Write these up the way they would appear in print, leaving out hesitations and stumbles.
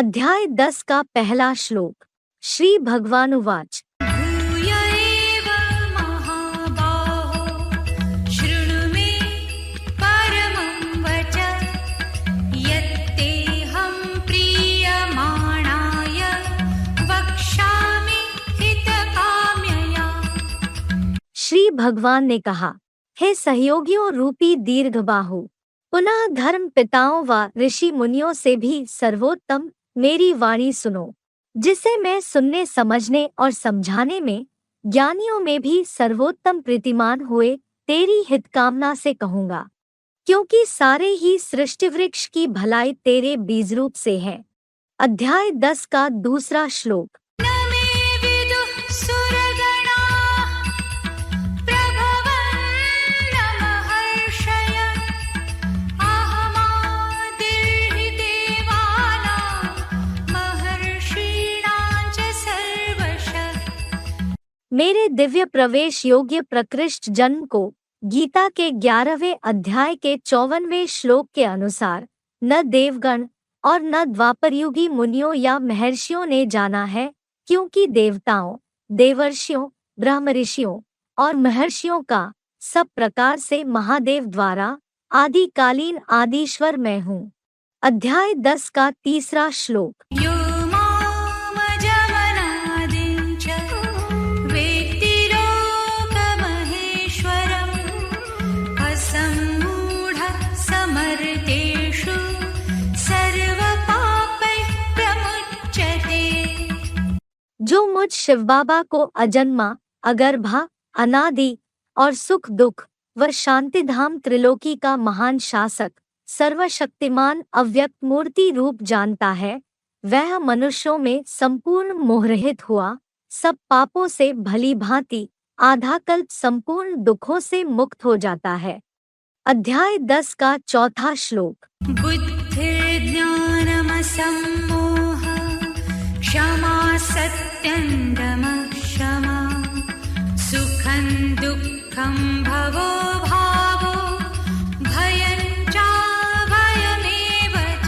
अध्याय 10 का पहला श्लोक। श्री भगवानुवाच। भूय एव महाबाहो शृणु मे परमं वचः यत्तेऽहं प्रीयमाणाय वक्ष्यामि हितकाम्यया। श्री भगवान ने कहा, हे सहयोगियों रूपी दीर्घबाहु, पुनः धर्म पिताओं व ऋषि मुनियों से भी सर्वोत्तम मेरी वाणी सुनो, जिसे मैं सुनने समझने और समझाने में ज्ञानियों में भी सर्वोत्तम प्रीतिमान हुए तेरी हितकामना से कहूँगा, क्योंकि सारे ही सृष्टिवृक्ष की भलाई तेरे बीजरूप से है। अध्याय 10 का दूसरा श्लोक। न मे विदुः सुरगणाः प्रभवन् न महर्षयः अहमादिर्हि देवानां महर्षीणां च सर्वशः। मेरे दिव्य प्रवेश योग्य प्रकृष्ट जन्म को गीता के 11वें अध्याय के 54वें श्लोक के अनुसार न देवगण और न द्वापरयुगी मुनियों या महर्षियों ने जाना है, क्योंकि देवताओं, देवर्षियों, ब्रह्मऋषियों और महर्षियों का सब प्रकार से महादेव द्वारा आदिकालीन आदिश्वर मैं हूँ। अध्याय 10 का तीसरा श्लोक। यो मामजमनादिं च वेत्ति लोकमहेश्वरम् असम्मूढः समर्तेषु सर्वपापैः प्रमुच्यते। जो मुझ शिव बाबा को अजन्मा, अगर्भा, अनादि और सुख दुख व शांतिधाम त्रिलोकी का महान शासक, सर्वशक्तिमान अव्यक्त मूर्ति रूप जानता है, वह मनुष्यों में संपूर्ण मोहरहित हुआ सब पापों से भली भांति आधा कल्प संपूर्ण दुखों से मुक्त हो जाता है। अध्याय 10 का चौथा श्लोक। बुद्धिर्ज्ञानमसम्मोहः क्षमा सत्यं दमः क्षमा सुखं दुःखं भवो भावो भयं चाभयमेव च।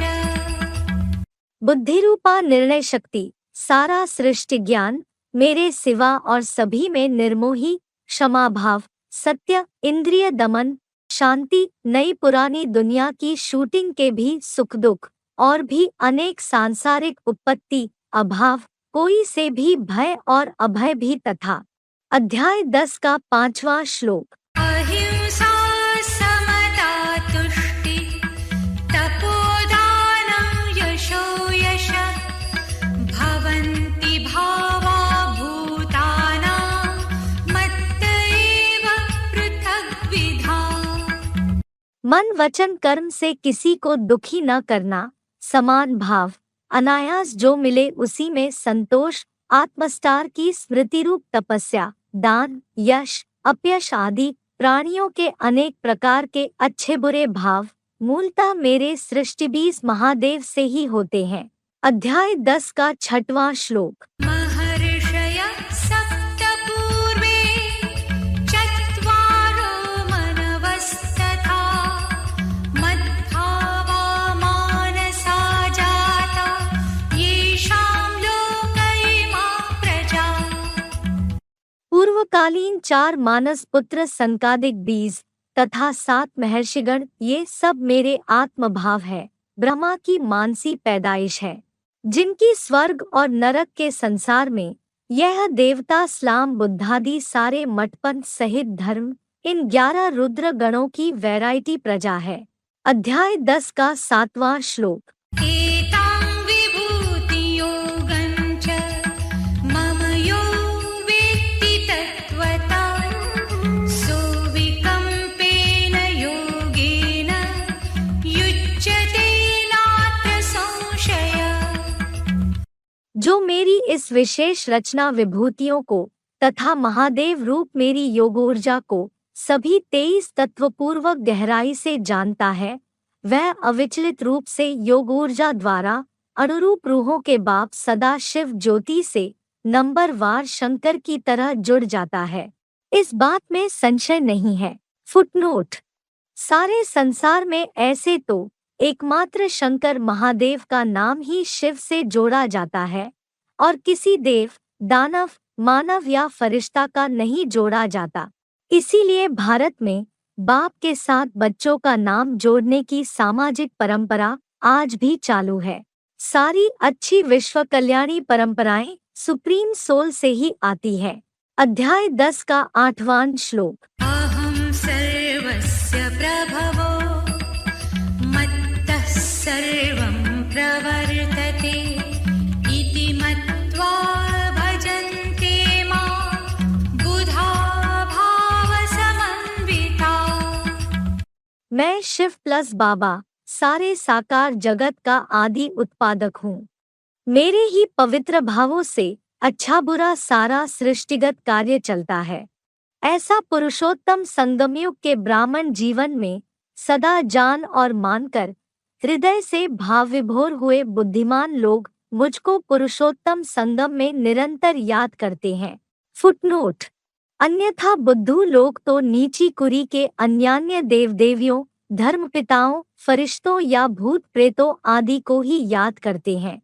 बुद्धिरूपा निर्णय शक्ति, सारा सृष्टि ज्ञान, मेरे सिवा और सभी में निर्मोही, क्षमा भाव, सत्य, इंद्रिय दमन, शांति, नई पुरानी दुनिया की शूटिंग के भी सुख दुख और भी अनेक सांसारिक उत्पत्ति, अभाव, कोई से भी भय और अभय भी तथा। अध्याय 10 का पांचवा श्लोक। अहिंसा समता तुष्टि तपोदानं यशो यशः भवन्ति भावा भूतानां मत्त एव पृथग्विधा। मन वचन कर्म से किसी को दुखी न करना, समान भाव, अनायास जो मिले उसी में संतोष, आत्मस्टार की स्मृति रूप तपस्या, दान, यश, अपयश आदि प्राणियों के अनेक प्रकार के अच्छे बुरे भाव मूलतः मेरे सृष्टि 20 महादेव से ही होते हैं। अध्याय 10 का छठवां श्लोक। महर्षयः सप्त पूर्वे चत्वारो मनवस्तथा मद्भावा मानसा जाता येषां लोक इमा प्रजा। पूर्वकालीन 4 मानस पुत्र संकादिक 20 तथा 7 महर्षिगण, ये सब मेरे आत्मभाव है, ब्रह्मा की मानसी पैदाइश है, जिनकी स्वर्ग और नरक के संसार में यह देवता स्लाम बुद्धादि सारे मठपन सहित धर्म, इन 11 रुद्र गणों की वैरायटी प्रजा है। अध्याय 10 का 7वां श्लोक। एतां विभूतियोगं च मम यो वेत्ति तत्त्वता सोऽविकम्पेन योगेन युज्यते नात्र संशयः। जो मेरी इस विशेष रचना विभूतियों को तथा महादेव रूप मेरी योगोर्जा को सभी 23 तत्वपूर्वक गहराई से जानता है, वह अविचलित रूप से योगोर्जा द्वारा अनुरूप रूहों के बाप सदा शिव ज्योति से नंबरवार शंकर की तरह जुड़ जाता है। इस बात में संशय नहीं है। फुटनोट। सारे संसार में ऐसे तो एकमात्र शंकर महादेव का नाम ही शिव से जोड़ा जाता है और किसी देव, दानव, मानव या फरिश्ता का नहीं जोड़ा जाता। इसीलिए भारत में बाप के साथ बच्चों का नाम जोड़ने की सामाजिक परंपरा आज भी चालू है। सारी अच्छी विश्व कल्याणी परंपराएं सुप्रीम सोल से ही आती है। अध्याय 10 का 8वां श्लोक। अहं सर्वस्य प्रभवो मत्तः सर्वं प्रवर्तते इति मत्वा भजन्ते मां बुधा भावसमन्विता। मैं शिव प्लस बाबा सारे साकार जगत का आदि उत्पादक हूँ। मेरे ही पवित्र भावों से अच्छा बुरा सारा सृष्टिगत कार्य चलता है। ऐसा पुरुषोत्तम संगमयुग के ब्राह्मण जीवन में सदा जान और मानकर हृदय से भाव विभोर हुए बुद्धिमान लोग मुझको पुरुषोत्तम संगम में निरंतर याद करते हैं। फुटनोट: अन्यथा बुद्धू लोग तो नीची कुरी के अन्यान्य देव देवियों, धर्मपिताओं, फरिश्तों या भूत प्रेतों आदि को ही याद करते हैं।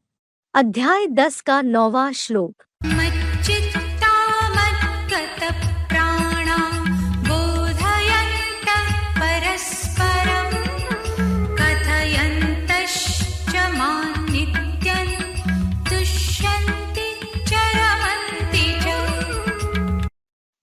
अध्याय 10 का 9वां श्लोक। मच्चित्ता मद्गतप्राणा बोधयन्तः परस्परं कथयन्तश्च मां नित्यं तुष्यन्ति च रमन्ति च।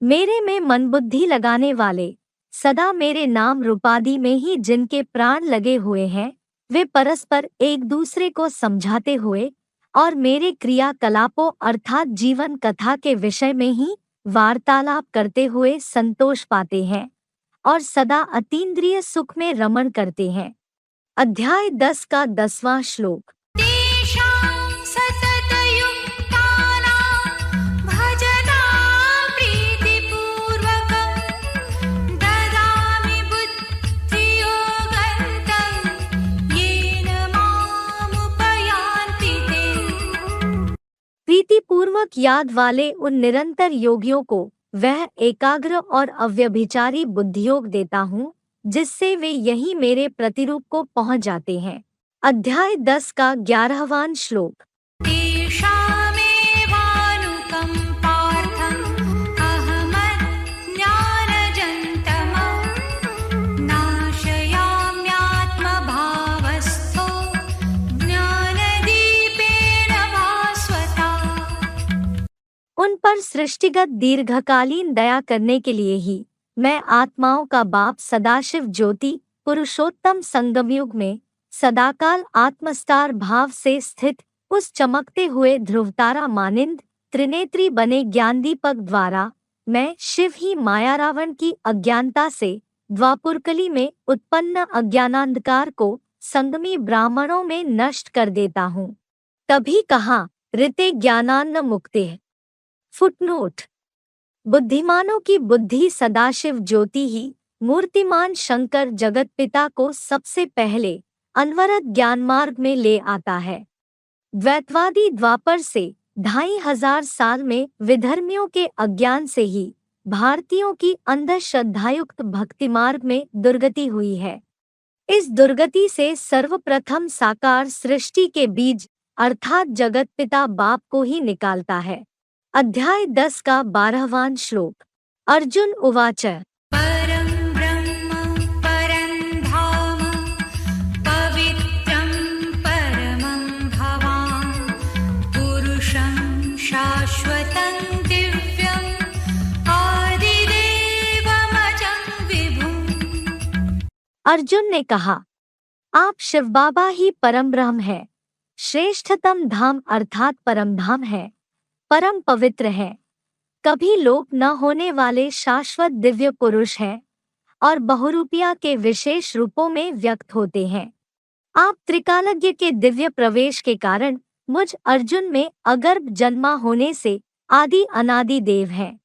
मेरे में मन बुद्धि लगाने वाले, सदा मेरे नाम रूपादि में ही जिनके प्राण लगे हुए हैं, वे परस्पर एक दूसरे को समझाते हुए और मेरे क्रियाकलापों अर्थात जीवन कथा के विषय में ही वार्तालाप करते हुए संतोष पाते हैं और सदा अतीन्द्रिय सुख में रमण करते हैं। अध्याय 10 का 10वां श्लोक। तेषां सततयुक्तानां भजतां प्रीतिपूर्वकं ददामि बुद्धियोगन्तं येन मामुपयान्ति ते। प्रीतिपूर्वक याद वाले उन निरंतर योगियों को वह एकाग्र और अव्यभिचारी बुद्धियोग देता हूँ, जिससे वे यही मेरे प्रतिरूप को पहुँच जाते हैं। अध्याय 10 का 11वां श्लोक। तेषामेवानुकम्पार्थम् अहमज्ञानजन्तमं नाशयाम्यात्मभावस्थो ज्ञानदीपेन भास्वता। उन पर सृष्टिगत दीर्घकालीन दया करने के लिए ही मैं आत्माओं का बाप सदाशिव ज्योति पुरुषोत्तम संगमयुग में सदाकाल आत्मस्तार भाव से स्थित उस चमकते हुए ध्रुवतारा मानिंद त्रिनेत्री बने ज्ञानदीपक द्वारा मैं शिव ही माया रावण की अज्ञानता से द्वापुरकली में उत्पन्न अज्ञानांधकार को संगमी ब्राह्मणों में नष्ट कर देता हूँ। तभी कहा ऋते ज्ञानान्न मुक्ते। फुटनोट: बुद्धिमानों की बुद्धि सदाशिव ज्योति ही मूर्तिमान शंकर जगतपिता को सबसे पहले अनवरत ज्ञान मार्ग में ले आता है। द्वैतवादी द्वापर से 2500 साल में विधर्मियों के अज्ञान से ही भारतीयों की अंधश्रद्धायुक्त भक्ति मार्ग में दुर्गति हुई है। इस दुर्गति से सर्वप्रथम साकार सृष्टि के बीज अर्थात जगतपिता बाप को ही निकालता है। अध्याय 10 का 12वां श्लोक। अर्जुन उवाच। परं ब्रह्म परं धाम पवित्रं परमं भवान् पुरुषं शाश्वतं दिव्यम् आदिदेवमजं विभुम्। अर्जुन ने कहा, आप शिव बाबा ही परम ब्रह्म है, श्रेष्ठतम धाम अर्थात परम धाम है, परम पवित्र है, कभी लोप न होने वाले शाश्वत दिव्य पुरुष हैं और बहुरूपिया के विशेष रूपों में व्यक्त होते हैं। आप त्रिकालज्ञ के दिव्य प्रवेश के कारण मुझ अर्जुन में अगर्भ जन्मा होने से आदि अनादि देव हैं।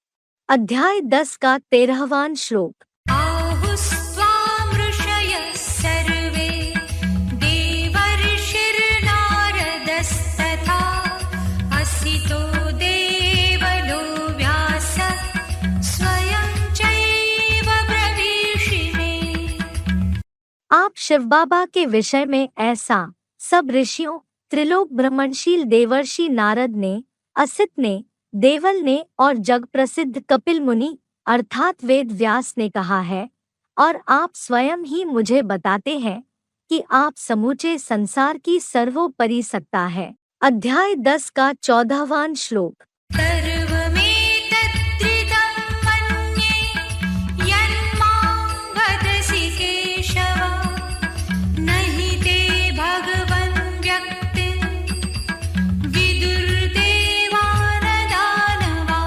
अध्याय 10 का 13वां श्लोक। शिवबाबा के विषय में ऐसा सब ऋषियों, त्रिलोक भ्रमणशील देवर्षि नारद ने, असित ने, देवल ने और जग प्रसिद्ध कपिल मुनि अर्थात वेद व्यास ने कहा है, और आप स्वयं ही मुझे बताते हैं कि आप समूचे संसार की सर्वोपरि सत्ता है। अध्याय 10 का 14वां श्लोक। सर्वमेतत्त्रिदं मन्ये यन्मां वदसि केशव न हि ते भगवन् व्यक्तिं विदुर्देवा न दानवा।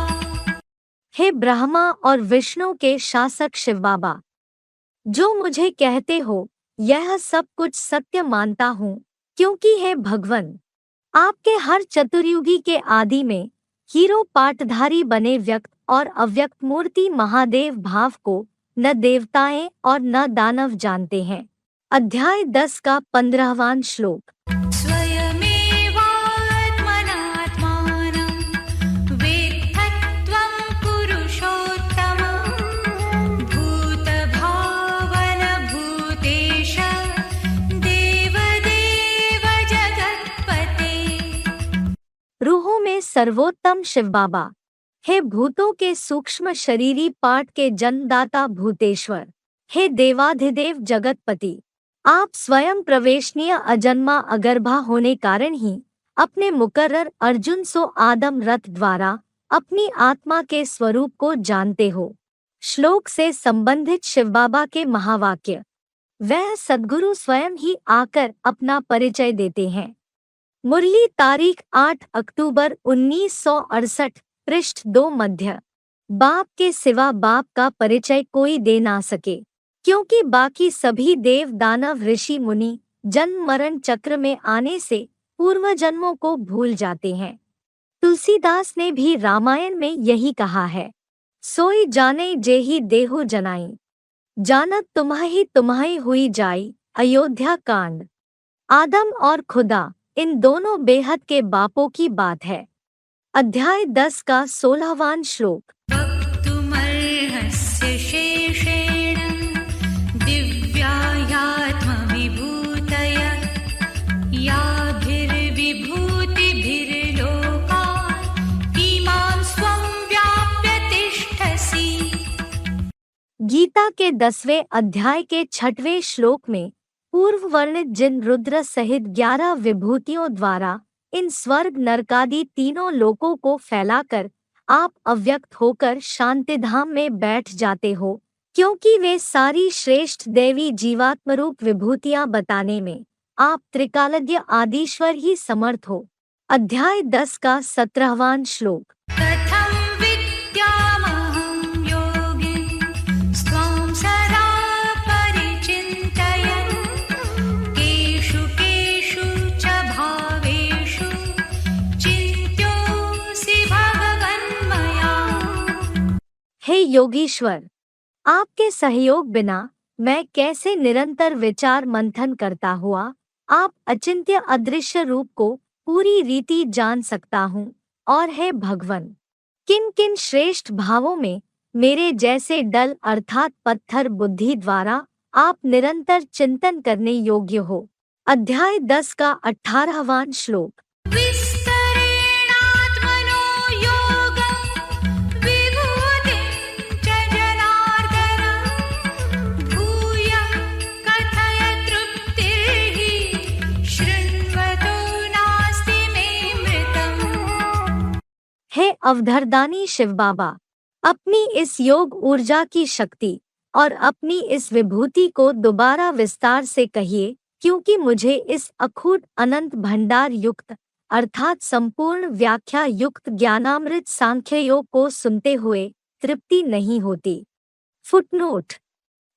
हे ब्रह्मा और विष्णु के शासक शिव बाबा, जो मुझे कहते हो यह सब कुछ सत्य मानता हूँ, क्योंकि हे भगवन, आपके हर चतुर्युगी के आदि में हीरो पाटधारी बने व्यक्त और अव्यक्त मूर्ति महादेव भाव को न देवताएं और न दानव जानते हैं। अध्याय 10 का 15वां श्लोक। स्वयमेवात्मनात्मानं वेत्थत्वं पुरुषोत्तमं भूतभावनभूतेश देवदेव जगत्पते। रूहों में सर्वोत्तम शिव बाबा, हे भूतों के सूक्ष्म शरीरी पाठ के जन्मदाता भूतेश्वर, हे देवाधिदेव जगतपति, आप स्वयं प्रवेशनीय अजन्मा अगर्भा होने कारण ही अपने मुकर्रर अर्जुन सो आदम रथ द्वारा अपनी आत्मा के स्वरूप को जानते हो। श्लोक से संबंधित शिव बाबा के महावाक्य। वह सद्गुरु स्वयं ही आकर अपना परिचय देते हैं। मुरली तारीख 8 अक्टूबर 1968, पृष्ठ 2 मध्य। बाप के सिवा बाप का परिचय कोई दे ना सके, क्योंकि बाकी सभी देव दानव ऋषि मुनि जन्म मरण चक्र में आने से पूर्व जन्मों को भूल जाते हैं। तुलसीदास ने भी रामायण में यही कहा है, सोई जाने जेहि देहु जनाई, जानत तुम्हाही हुई जाई। अयोध्या कांड। आदम और खुदा इन दोनों बेहद के बापों की बात है। अध्याय 10 का 16वां श्लोक। वक्तुमर्हस्य शेषेण दिव्यायात्मविभूतय याभिर्विभूतिभिर्लोकान् इमां स्वं व्याप्य तिष्ठसि। गीता के 10वें अध्याय के 6वें श्लोक में पूर्व वर्णित जिन रुद्र सहित 11 विभूतियों द्वारा इन स्वर्ग नरकादि तीनों लोकों को फैलाकर आप अव्यक्त होकर शांतिधाम में बैठ जाते हो, क्योंकि वे सारी श्रेष्ठ देवी जीवात्मरूप विभूतियां बताने में आप त्रिकालज्ञ आदिश्वर ही समर्थ हो। अध्याय 10 का 17वां श्लोक। कथं विद्यामहं योगिन् स्वां सदा परिचिन्तयन् केषु केषु च भावेषु चिन्त्योऽसि भगवन्मया। हे योगीश्वर, आपके सहयोग बिना मैं कैसे निरंतर विचार मंथन करता हुआ आप अचिंत्य अदृश्य रूप को पूरी रीति जान सकता हूँ। और हे भगवन, किन किन श्रेष्ठ भावों में मेरे जैसे डल अर्थात पत्थर बुद्धि द्वारा आप निरंतर चिंतन करने योग्य हो। अध्याय 10 का 18वां श्लोक। विस्तरेणात्मनो योगं विभूतिं च जनार्दन भूयः कथय तृप्तिर्हि शृण्वतो नास्ति मे मृतम्। हे अवधरदानी शिव बाबा, अपनी इस योग ऊर्जा की शक्ति और अपनी इस विभूति को दोबारा विस्तार से कहिए, क्योंकि मुझे इस अखूट अनंत भंडार युक्त अर्थात संपूर्ण व्याख्या युक्त ज्ञानामृत सांख्य योग को सुनते हुए तृप्ति नहीं होती। फुटनोट।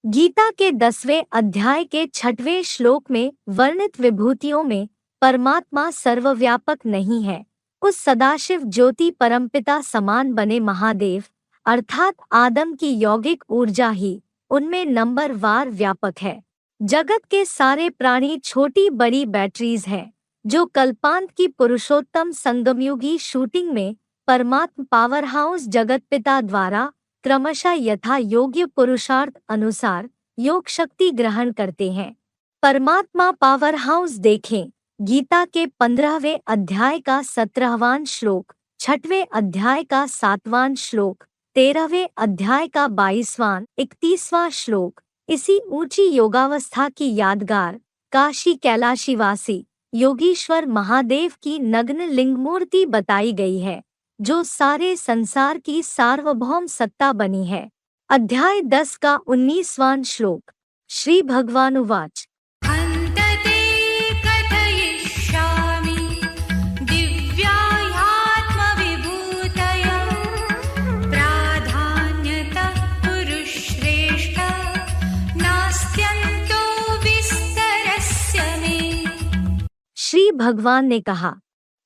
गीता के 10वें अध्याय के 6वें श्लोक में वर्णित विभूतियों में परमात्मा सर्वव्यापक नहीं है। उस सदाशिव ज्योति परमपिता समान बने महादेव अर्थात आदम की यौगिक ऊर्जा ही उनमें नंबरवार व्यापक है। जगत के सारे प्राणी छोटी बड़ी बैटरीज हैं, जो कल्पांत की पुरुषोत्तम संगमयुगी शूटिंग में परमात्म पावर हाउस जगत पिता द्वारा क्रमशः यथा योग्य पुरुषार्थ अनुसार योग शक्ति ग्रहण करते हैं। परमात्मा पावर हाउस देखें। गीता के 15वें अध्याय का 17वां श्लोक, 6वें अध्याय का 7वां श्लोक, 13वें अध्याय का 22वां 31वां श्लोक। इसी ऊंची योगावस्था की यादगार काशी कैलाशीवासी योगीश्वर महादेव की नग्न लिंग मूर्ति बताई गई है, जो सारे संसार की सार्वभौम सत्ता बनी है। अध्याय 10 का 19वां श्लोक। श्री भगवानुवाच हन्तते कथयिष्यामि दिव्याह्यात्मविभूतयः प्राधान्यतः पुरुषश्रेष्ठ नास्त्यन्तो विस्तरस्य मे। श्री भगवान ने कहा,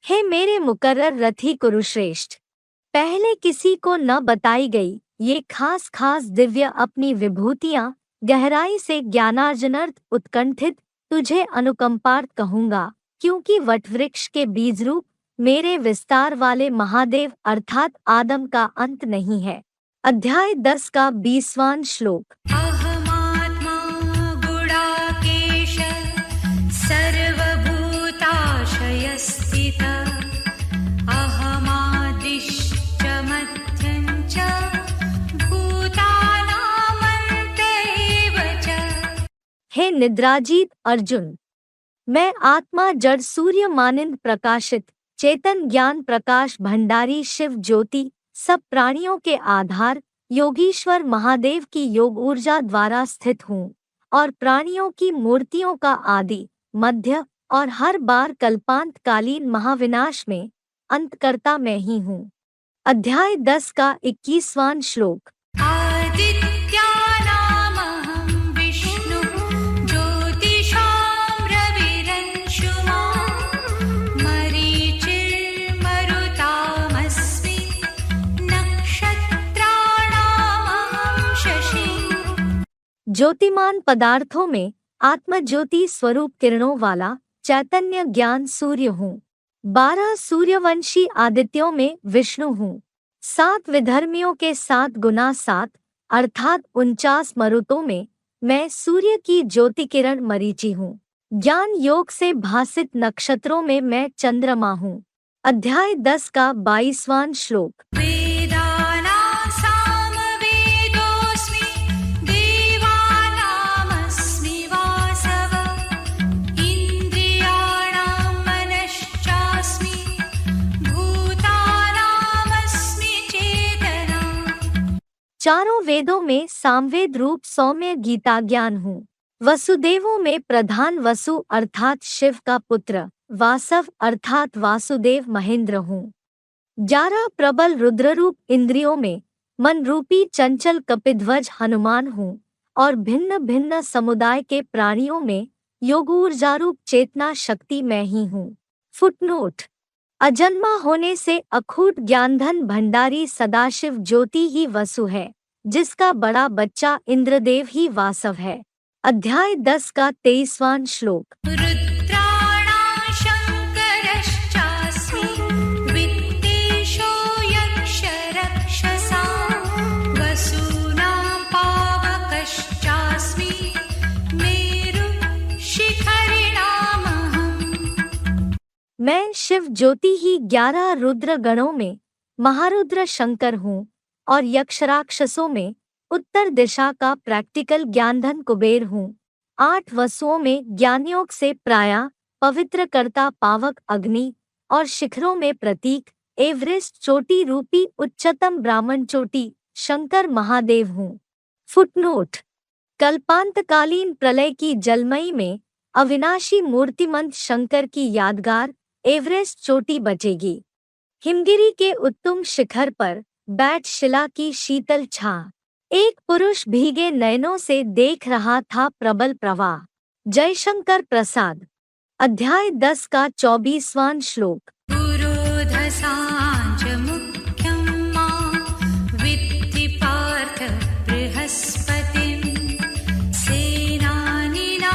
हे मेरे मुकर्रर रथी कुरुश्रेष्ठ, पहले किसी को न बताई गई ये खास खास दिव्य अपनी विभूतियां गहराई से ज्ञानार्जनार्थ उत्कंठित तुझे अनुकंपार्थ कहूंगा, क्योंकि वटवृक्ष के बीज रूप मेरे विस्तार वाले महादेव अर्थात आदम का अंत नहीं है। अध्याय 10 का 20वां श्लोक। अहमात्मा गुडाकेश सर्वभूताशयस्थितः अहमादिश्च मध्यं च भूतानामन्त एव च। हे निद्राजीत अर्जुन, मैं आत्मा जड़ सूर्य मानिंद प्रकाशित चेतन ज्ञान प्रकाश भंडारी शिव ज्योति सब प्राणियों के आधार योगीश्वर महादेव की योग ऊर्जा द्वारा स्थित हूँ, और प्राणियों की मूर्तियों का आदि मध्य और हर बार कल्पांतकालीन महाविनाश में अंतकर्ता मैं ही हूँ। अध्याय 10 का 21वां श्लोक। आदित्यानामहं विष्णुः ज्योतिषां रविरंशुमान् मरीचिर्मरुतामस्मि नक्षत्राणामहं शशि। ज्योतिमान पदार्थों में आत्मज्योति स्वरूप किरणों वाला चैतन्य ज्ञान सूर्य हूँ। 12 सूर्यवंशी आदित्यों में विष्णु हूँ। 7 विधर्मियों के 7 गुना 7 अर्थात 49 मरुतों में मैं सूर्य की ज्योति किरण मरीचि हूँ। ज्ञान योग से भासित नक्षत्रों में मैं चंद्रमा हूँ। अध्याय 10 का 22वां श्लोक। वेदानां सामवेदोऽस्मि देवानामस्मि वासवः इन्द्रियाणां मनश्चास्मि भूतानामस्मि चेतना। चारों वेदों में सामवेद रूप सौम्य गीता ज्ञान हूँ। वसुदेवों में प्रधान वसु अर्थात शिव का पुत्र, वासव अर्थात वासुदेव महेंद्र हूँ। 11 प्रबल रुद्ररूप इंद्रियों में मन रूपी चंचल कपिध्वज हनुमान हूँ, और भिन्न भिन्न समुदाय के प्राणियों में योगूर्जारूप चेतना शक्ति मैं ही हूँ। फुटनोट: अजन्मा होने से अखूट ज्ञानधन भंडारी सदाशिव ज्योति ही वसु है, जिसका बड़ा बच्चा इंद्रदेव ही वासव है। अध्याय 10 का 23वां श्लोक। रुद्राणां शङ्करश्चास्मि वित्तेषो यक्षरक्षसां वसूनां पावकश्चास्मि मेरुशिखरिणामहम्। मैं शिव ज्योति ही 11 रुद्र गणों में महारुद्र शंकर हूँ, और यक्षराक्षसों में उत्तर दिशा का प्रैक्टिकल ज्ञानधन कुबेर हूँ। 8 वसुओं में ज्ञानयोग से प्रायः पवित्र करता पावक अग्नि, और शिखरों में प्रतीक एवरेस्ट चोटी रूपी उच्चतम ब्राह्मण चोटी शंकर महादेव हूँ। फुटनोट: कल्पांतकालीन प्रलय की जलमयी में अविनाशी मूर्तिमंत शंकर की यादगार एवरेस्ट चोटी बचेगी। हिमगिरी के उत्तुंग शिखर पर बैठ शिला की शीतल छां एक पुरुष भीगे नयनों से देख रहा था प्रबल प्रवाह। जयशंकर प्रसाद। अध्याय 10 का 24वां श्लोक। पुरोधसां च मुख्यं मां विद्धि पार्थ बृहस्पतिं सेनानीनामहं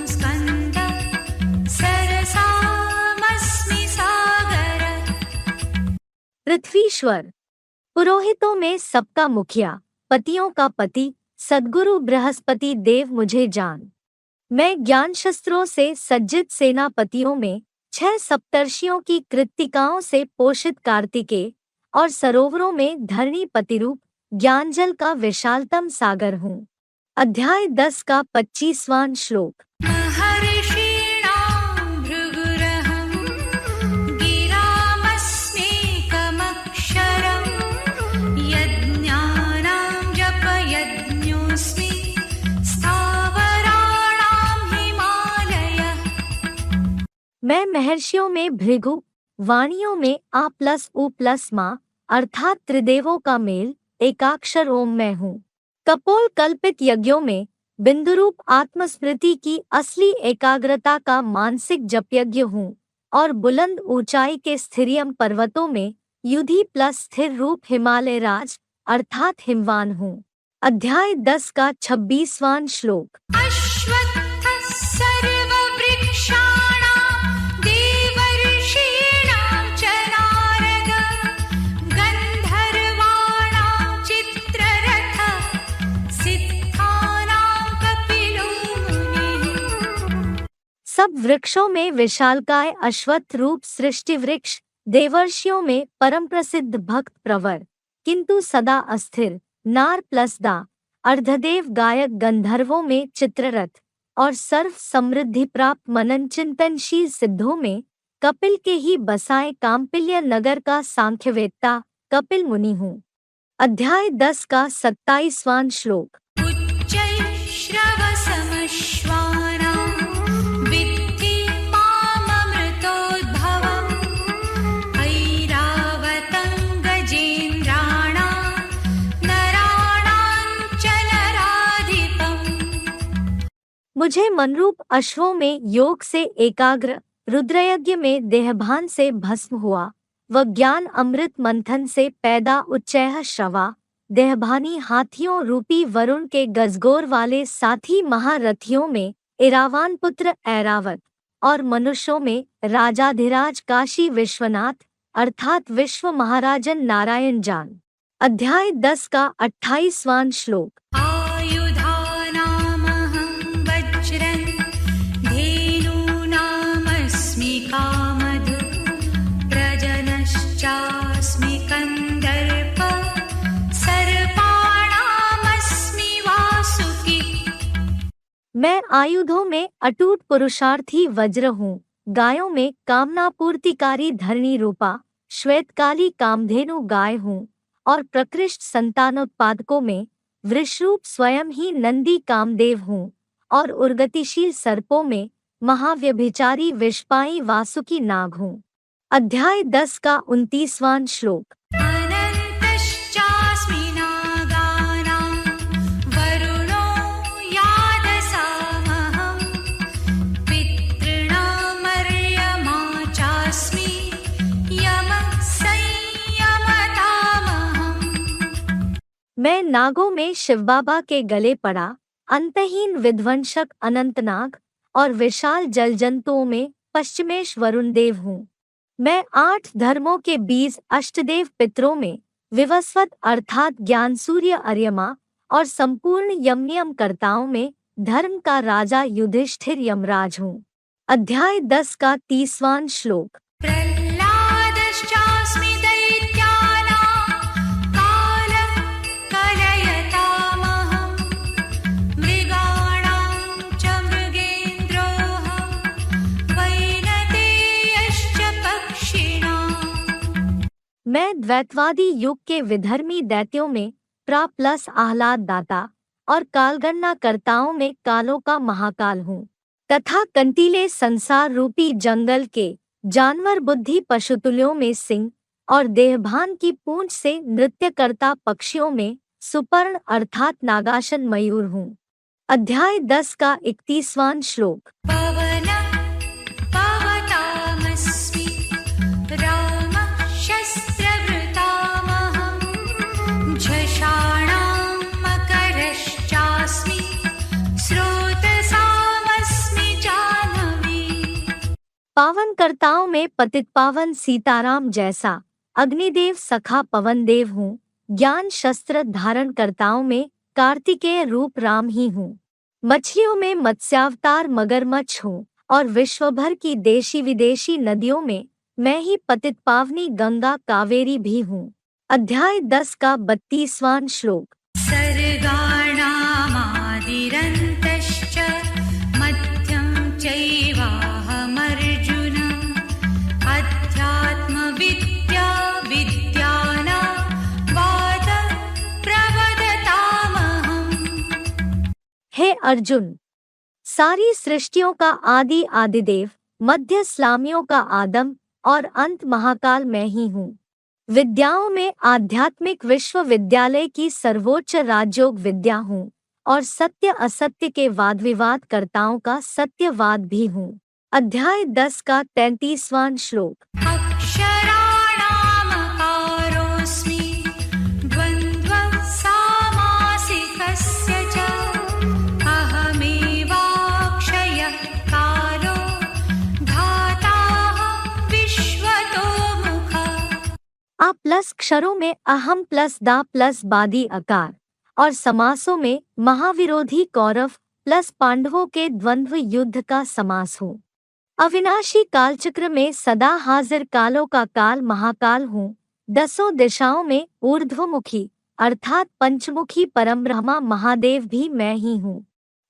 स्कन्दः सरसामस्मि सागरः। पृथ्वीश्वर: पुरोहितों में सबका मुखिया, पतियों का पति, सद्गुरु बृहस्पति देव मुझे जान। मैं ज्ञान शस्त्रों से सज्जित सेनापतियों में 6 सप्तर्षियों की कृत्तिकाओं से पोषित कार्तिकेय और सरोवरों में धरणी पतिरूप ज्ञानजल का विशालतम सागर हूँ। अध्याय 10 का 25वां श्लोक। महर्षीणां भृगुरहं गिरामस्मेकमक्षरं यज्ञानां जपयज्ञोऽस्मि स्थावराणां हिमालयः। मैं महर्षियों में भृगु, वाणियों में आ प्लस उ प्लस मा अर्थात त्रिदेवों का मेल एकाक्षर ओम मैं हूँ। कपोल कल्पित यज्ञों में बिंदुरूप आत्मस्मृति की असली एकाग्रता का मानसिक जपयज्ञ हूँ और बुलंद ऊंचाई के स्थिरियम पर्वतों में युधि प्लस स्थिर रूप हिमालय राज अर्थात हिमवान हूँ। अध्याय 10 का 26वां श्लोक। अश्वत्थः सर्ववृक्षाणां देवर्षीणां च नारदः गन्धर्वाणां चित्ररथः सिद्धानां कपिलो मुनिः। सब वृक्षों में विशालकाय अश्वत्थ रूप सृष्टि वृक्ष, देवर्षियों में परम प्रसिद्ध भक्त प्रवर किंतु सदा अस्थिर नार प्लस दा अर्धदेव गायक गंधर्वों में चित्ररथ और सर्व समृद्धि प्राप्त मनन चिंतनशील सिद्धों में कपिल के ही बसाए काम्पिल्य नगर का सांख्यवेत्ता कपिल मुनि हूँ। अध्याय 10 का 27वां श्लोक। उच्चैःश्रवसमश्वानां विद्धि माममृतोद्भवम् ऐरावतं गजेन्द्राणां नराणां च नराधिपम्। मुझे मनरूप अश्वों में योग से एकाग्र, रुद्रयज्ञ में देहभान से भस्म हुआ व ज्ञान अमृत मंथन से पैदा उच्चैः श्रवा देहभानी हाथियों रूपी वरुण के गजगोर वाले साथी महारथियों में इरावान पुत्र ऐरावत और मनुष्यों में राजाधिराज काशी विश्वनाथ अर्थात विश्व महाराजन नारायण जान। अध्याय 10 का 28वां श्लोक। आयुधानामहं वज्रं धेनूनामस्मि कामधु प्रजनश्चास्मि कन्दर्पः सर्पाणामस्मि वासुकी। मैं आयुधों में अटूट पुरुषार्थी वज्र हूँ, गायों में कामनापूर्तिकारी धरणी रूपा श्वेतकाली कामधेनु गाय हूँ और प्रकृष्ट संतानोत्पादकों में वृषरूप स्वयं ही नंदी कामदेव हूँ और उर्गतिशील सर्पों में महाव्यभिचारी विषपाई वासुकी नाग हूँ। अध्याय 10 का 29वां श्लोक। अनन्तश्चास्मि नागानां वरुणो यादसामहं पितॄणामर्यमा चास्मि यमः संयमतामहम्। मैं नागों में शिवबाबा के गले पड़ा अंतहीन विध्वंसक अनंतनाग और विशाल जलजंतुओं में पश्चिमेश वरुण देव हूँ। मैं 8 धर्मों के बीज अष्टदेव पितरों में विवस्वत अर्थात ज्ञान सूर्य अर्यमा और संपूर्ण यमनियम कर्ताओं में धर्म का राजा युधिष्ठिर यमराज हूँ। अध्याय 10 का 30वां श्लोक। प्रह्लादश्चास्मि दैत्यानां कालः कलयतामहं मृगाणां च मृगेन्द्रोऽहं वैनतेयश्च पक्षिणाम्। मैं द्वैतवादी युग के विधर्मी दैत्यों में प्रा प्लस आह्लाद दाता और कालगणना कर्ताओं में कालों का महाकाल हूँ तथा कंटीले संसार रूपी जंगल के जानवर बुद्धि पशुतुल्यों में सिंह और देहभान की पूंछ से नृत्य करता पक्षियों में सुपर्ण अर्थात नागासन मयूर हूँ। अध्याय 10 का 31वां श्लोक। पवनः पवतामस्मि रामः शस्त्रभृतामहं झषाणां मकरश्चास्मि स्रोतसामस्मि जाह्नवी। पावन कर्ताओं में पतित पावन सीताराम जैसा अग्निदेव सखा पवन देव हूँ। ज्ञान शस्त्र धारण कर्ताओं में कार्तिकेय रूप राम ही हूँ। मछलियों में मत्स्यावतार मगरमच्छ हूँ और विश्वभर की देशी विदेशी नदियों में मैं ही पतित पावनी गंगा कावेरी भी हूँ। अध्याय 10 का 32वां श्लोक। सर्गाणामादिरन्तश्च मध्यं चैवाहमर्जुन अध्यात्मविद्या विद्यानां वाद प्रवदतामहम्। हे अर्जुन, सारी सृष्टियों का आदि आदिदेव, मध्य स्लामियों का आदम और अंत महाकाल मैं ही हूँ। विद्याओं में आध्यात्मिक विश्वविद्यालय की सर्वोच्च राजयोग विद्या हूँ और सत्य असत्य के वाद विवाद कर्ताओं का सत्यवाद भी हूँ। अध्याय 10 का 33वां श्लोक। अक्षराणामकारोऽस्मि द्वन्द्वः सामासिकस्य च अहमेवाक्षयः कालो धाताहं विश्वतो मुखः। आ प्लस क्षरों में अहम प्लस दा प्लस बादी अकार और समासों में महाविरोधी कौरव प्लस पांडवों के द्वंद्व युद्ध का समास हूँ। अविनाशी कालचक्र में सदा हाजिर कालों का काल महाकाल हूँ। 10 दिशाओं में ऊर्ध्वमुखी अर्थात पंचमुखी परमब्रह्मा महादेव भी मैं ही हूँ।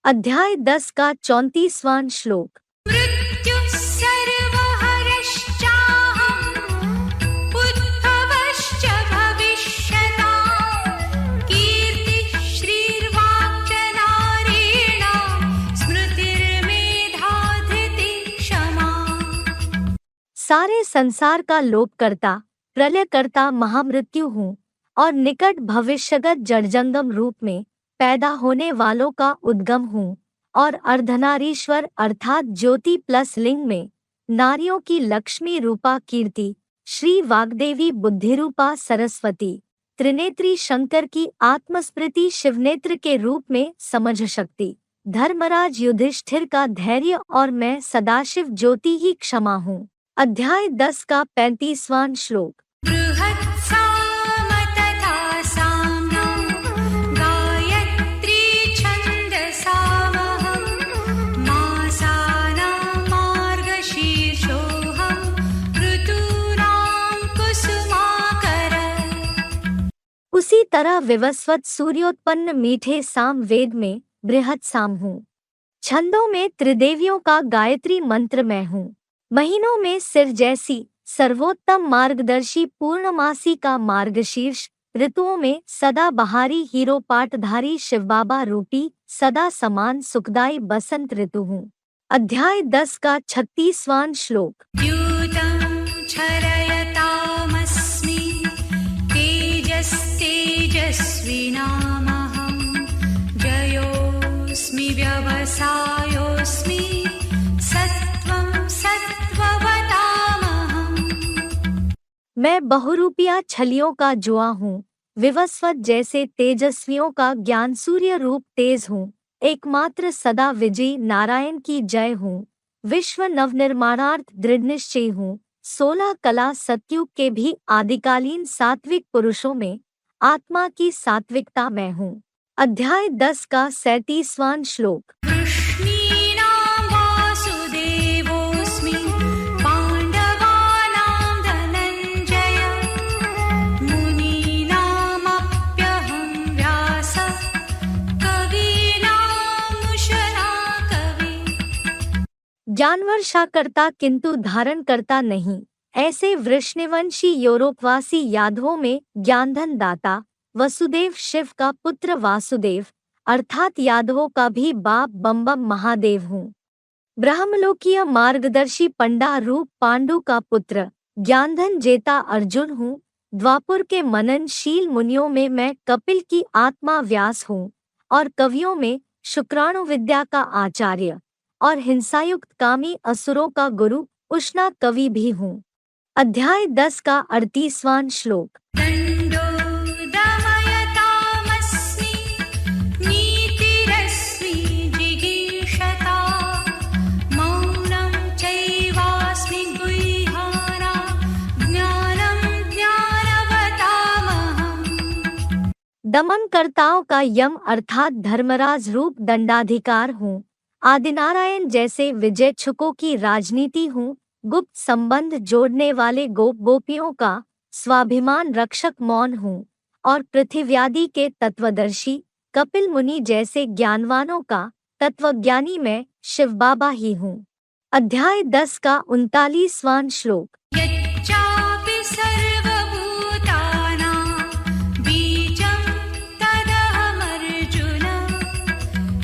अध्याय 10 का 34वां श्लोक। मृत्युः सर्वहरश्चाहम् उद्भवश्च भविष्यताम् कीर्तिः श्रीर्वाक्च नारीणां स्मृतिर्मेधा धृतिः क्षमा। सारे संसार का लोप करता प्रलयकर्ता महामृत्यु हूँ और निकट भविष्यगत जड़जंगम रूप में पैदा होने वालों का उद्गम हूँ और अर्धनारीश्वर अर्थात ज्योति प्लस लिंग में नारियों की लक्ष्मी रूपा कीर्ति, श्री वाग्देवी बुद्धि रूपा सरस्वती, त्रिनेत्री शंकर की आत्मस्मृति शिवनेत्र के रूप में समझ शक्ति, धर्मराज युधिष्ठिर का धैर्य और मैं सदाशिव ज्योति ही क्षमा हूँ। अध्याय 10 का 35वां श्लोक। बृहत्साम तथा साम्नं गायत्री छन्दसामहं मासानां मार्गशीर्षोऽहं ऋतूनां कुसुमाकरः। उसी तरह विवस्वत सूर्योत्पन्न मीठे साम वेद में बृहत साम हूँ। छंदों में त्रिदेवियों का गायत्री मंत्र मैं हूँ। महीनों में सिर जैसी सर्वोत्तम मार्गदर्शी पूर्णमासी का मार्गशीर्ष, ऋतुओं में सदा बहारी हीरो पाटधारी शिवबाबा रूपी सदा समान सुखदाई बसंत ऋतु हूँ। अध्याय 10 का 36वां श्लोक। द्यूतं छरयतामस्मि तेजस्तेजस्विनामहं जयोऽस्मि व्यवसायोऽस्मि सत्त्वं सत्त्ववतामहम्। मैं बहुरूपिया छलियों का जुआ हूँ, विवस्वत जैसे तेजस्वियों का ज्ञान सूर्य रूप तेज हूँ, एकमात्र सदा विजयी नारायण की जय हूँ, विश्व नवनिर्माणार्थ दृढ़निश्चयी हूँ, 16 कला सतयुग के भी आदिकालीन सात्विक पुरुषों में आत्मा की सात्विकता मैं हूँ। अध्याय 10 का 37वां श्लोक। कृष्णीनां वासुदेवोऽस्मि पाण्डवानां धनञ्जय मुनीनामप्यहं व्यासः कवीनामुशना कवि। ज्ञानवर्षा करता किंतु धारण करता नहीं, ऐसे वृष्णिवंशी यूरोपवासी यादवों में ज्ञानधन दाता वसुदेव शिव का पुत्र वासुदेव अर्थात यादवों का भी बाप बम महादेव हूँ। ब्रह्मलोकीय मार्गदर्शी पंडा रूप पांडु का पुत्र ज्ञानधन जेता अर्जुन हूँ। द्वापुर के मननशील मुनियों में मैं कपिल की आत्मा व्यास हूँ और कवियों में शुक्राणु विद्या का आचार्य और हिंसायुक्त कामी असुरों का गुरु उष्णा कवि भी हूँ। अध्याय 10 का 38वां श्लोक। दण्डो दमयतामस्मि नीतिरस्मि जिगीषता मौनं चैवास्मि गुह्यानां ज्ञानं ज्ञानवतामहम्। दमनकर्ताओं का यम अर्थात धर्मराज रूप दंडाधिकार हूँ। आदिनारायण जैसे विजयच्छुकों की राजनीति हूँ। गुप्त संबंध जोड़ने वाले गोपियों का स्वाभिमान रक्षक मौन हूँ। और पृथिव्यादि के तत्वदर्शी कपिल मुनि जैसे ज्ञानवानों का तत्वज्ञानी मैं शिव बाबा ही हूँ। अध्याय 10 का 39वां श्लोक। यच्चापि सर्वभूतानां बीजं तदहमर्जुन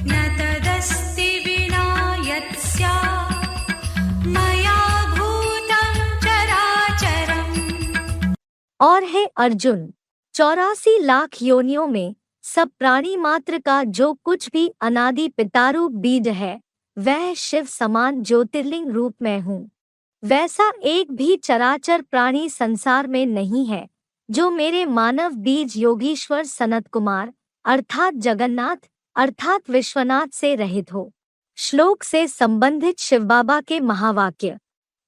न तदस्ति विना यत्स्यात् मया भूतं चराचरम्। और है अर्जुन, 84 लाख योनियों में सब प्राणी मात्र का जो कुछ भी अनादि पितारूप बीज है वह शिव समान ज्योतिर्लिंग रूप में हूँ। वैसा एक भी चराचर प्राणी संसार में नहीं है जो मेरे मानव बीज योगीश्वर सनत कुमार अर्थात जगन्नाथ अर्थात विश्वनाथ से रहित हो। श्लोक से संबंधित शिव बाबा के महावाक्य।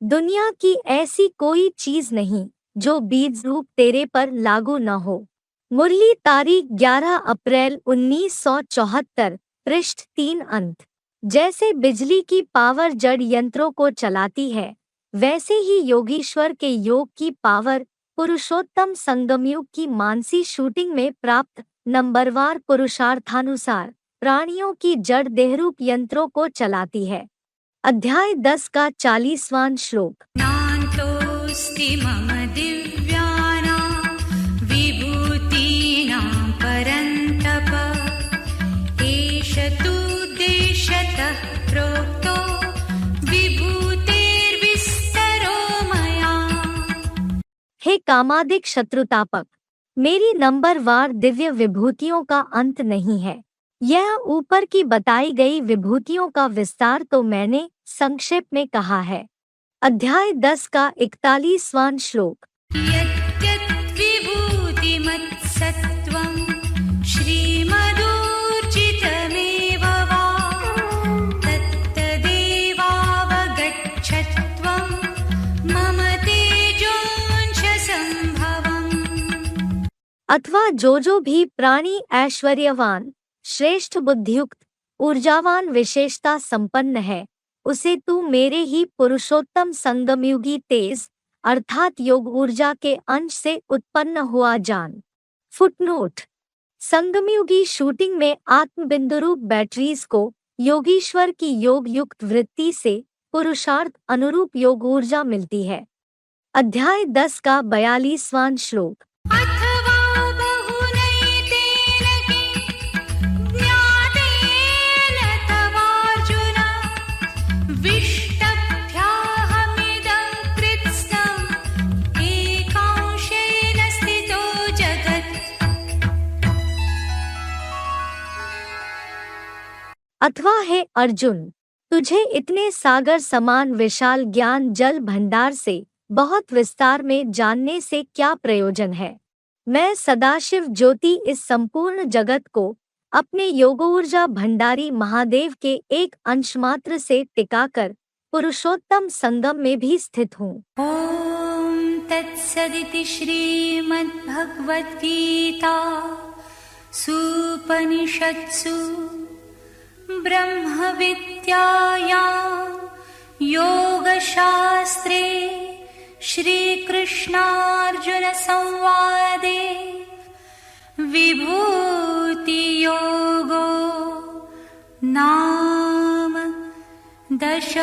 दुनिया की ऐसी कोई चीज नहीं जो बीज रूप तेरे पर लागू न हो। मुरली तारीख 11 अप्रैल 1974, पृष्ठ 3 अंत। जैसे बिजली की पावर जड़ यंत्रों को चलाती है वैसे ही योगीश्वर के योग की पावर पुरुषोत्तम संगमयुग की मानसी शूटिंग में प्राप्त नंबरवार पुरुषार्थानुसार प्राणियों की जड़ देहरूप यंत्रों को चलाती है। अध्याय 10 का 40वां श्लोक। नान्तोऽस्ति मम दिव्यानां विभूतीनां परन्तप एष तु देशतः प्रोक्तो विभूतेर्विस्तरो मया। हे कामादिक शत्रुतापक, मेरी नंबरवार दिव्य विभूतियों का अंत नहीं है। यह ऊपर की बताई गई विभूतियों का विस्तार तो मैंने संक्षेप में कहा है। अध्याय 10 का 41वां श्लोक। यद्यद्विभूतिमत्सत्त्वं श्रीमदूर्जितमेव वा तत्तदेवावगच्छत्वं मम तेजोंश संभवम्। अथवा जो भी प्राणी ऐश्वर्यवान श्रेष्ठ बुद्धियुक्त ऊर्जावान विशेषता संपन्न है उसे तू मेरे ही पुरुषोत्तम संगमयुगी तेज अर्थात योग ऊर्जा के अंश से उत्पन्न हुआ जान। फुटनोट। संगमयुगी शूटिंग में आत्मबिंदुरूप बैटरीज को योगीश्वर की योग युक्त वृत्ति से पुरुषार्थ अनुरूप योग ऊर्जा मिलती है। अध्याय 10 का 42वां श्लोक। अथवा बहुनैतेन ज्ञातेन तवार्जुन विष्टभ्याहमिदं कृत्स्नम् एकांशेन स्थितो जगत्। अथवा है अर्जुन, तुझे इतने सागर समान विशाल ज्ञान जल भंडार से बहुत विस्तार में जानने से क्या प्रयोजन है। मैं सदाशिव ज्योति इस संपूर्ण जगत को अपने योगोर्जा भंडारी महादेव के एक अंश मात्र से टिकाकर पुरुषोत्तम संगम में भी स्थित हूँ। ॐ तत्सदिति श्रीमद्भगवद्गीता सूपनिषत्सु ब्रह्मविद्यायां योगशास्त्रे श्रीकृष्णार्जुनसंवादे विभूतियोगो नाम 10